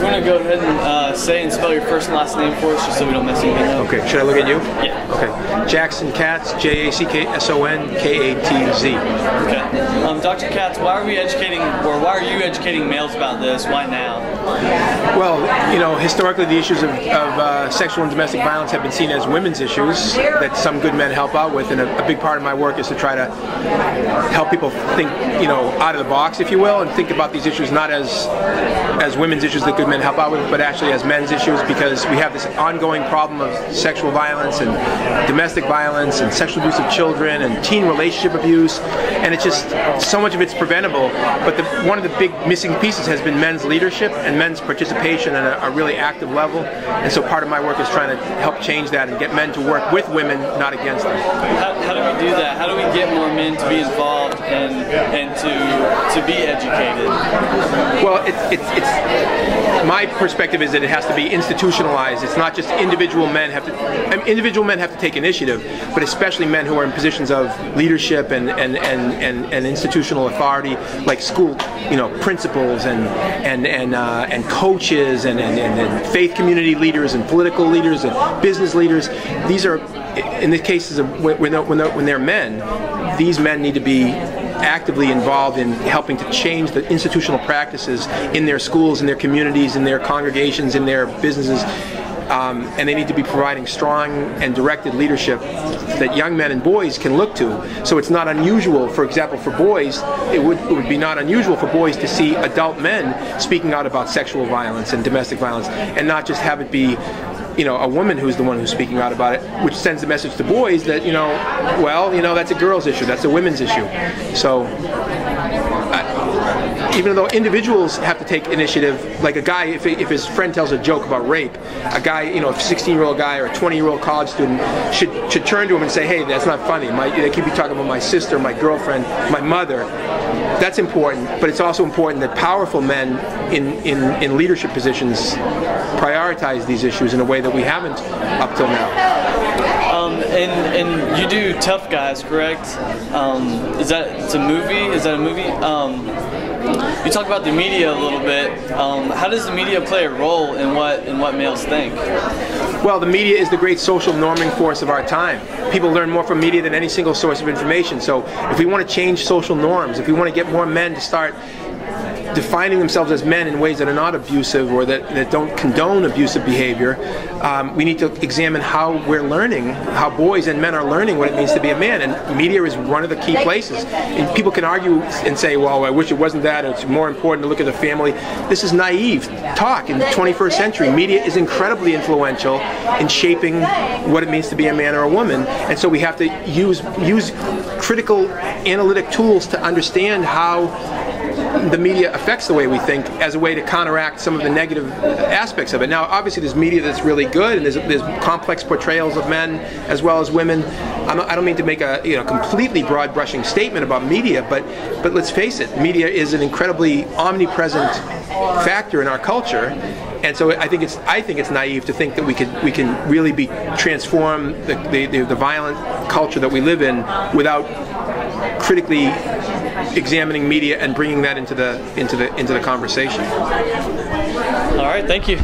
you want to go ahead and say and spell your first and last name for us, just so we don't mess anything up. Okay, should I look at you? Yeah. Okay. Jackson Katz, Jackson, Okay. Dr. Katz, why are you educating males about this? Why now? Well, you know, historically the issues of sexual and domestic violence have been seen as women's issues that some good men help out with, and a big part of my work is to try to help people think, you know, out of the box, if you will, and think about these issues not as women's issues that good men help out with, but actually as men's issues, because we have this ongoing problem of sexual violence and domestic violence and sexual abuse of children and teen relationship abuse, and it's just so much of it's preventable. But one of the big missing pieces has been men's leadership and men's participation at a really active level, and so part of my work is trying to help change that and get men to work with women, not against them. How do we do that? How do we get more men to be involved and to be educated? Well, it's my perspective is that it has to be institutionalized. It's not just individual men have to take initiative, but especially men who are in positions of leadership and institutional authority, like school, you know, principals and coaches and faith community leaders and political leaders and business leaders. These are, in the cases of when they're men, these men need to be actively involved in helping to change the institutional practices in their schools, in their communities, in their congregations, in their businesses. And they need to be providing strong and directed leadership that young men and boys can look to. So it's not unusual, for example, for boys, it would be not unusual for boys to see adult men speaking out about sexual violence and domestic violence, and not just have it be, you know, a woman who's the one who's speaking out about it, which sends the message to boys that, you know, well, you know, that's a girl's issue, that's a women's issue. So even though individuals have to take initiative, like a guy, if his friend tells a joke about rape, a guy, you know, a 16-year-old guy or a 20-year-old college student should turn to him and say, hey, that's not funny. They keep you talking about my sister, my girlfriend, my mother. That's important, but it's also important that powerful men in leadership positions prioritize these issues in a way that we haven't up till now. And you do Tough Guys, correct? It's a movie? Is that a movie? You talk about the media a little bit. How does the media play a role in what males think? Well, the media is the great social norming force of our time. People learn more from media than any single source of information. So if we want to change social norms, if we want to get more men to start defining themselves as men in ways that are not abusive or that don't condone abusive behavior, we need to examine how we're learning, how boys and men are learning what it means to be a man, and media is one of the key places. And people can argue and say, well, I wish it wasn't that, it's more important to look at the family. This is naive talk in the 21st century. Media is incredibly influential in shaping what it means to be a man or a woman, and so we have to use critical analytic tools to understand how the media affects the way we think as a way to counteract some of the negative aspects of it. Now, obviously, there's media that's really good, and there's complex portrayals of men as well as women. I don't mean to make a completely broad-brushing statement about media, but let's face it, media is an incredibly omnipresent factor in our culture, and so I think it's naive to think that we can really transform the violent culture that we live in without critically examining media and bringing that into the conversation. All right, thank you.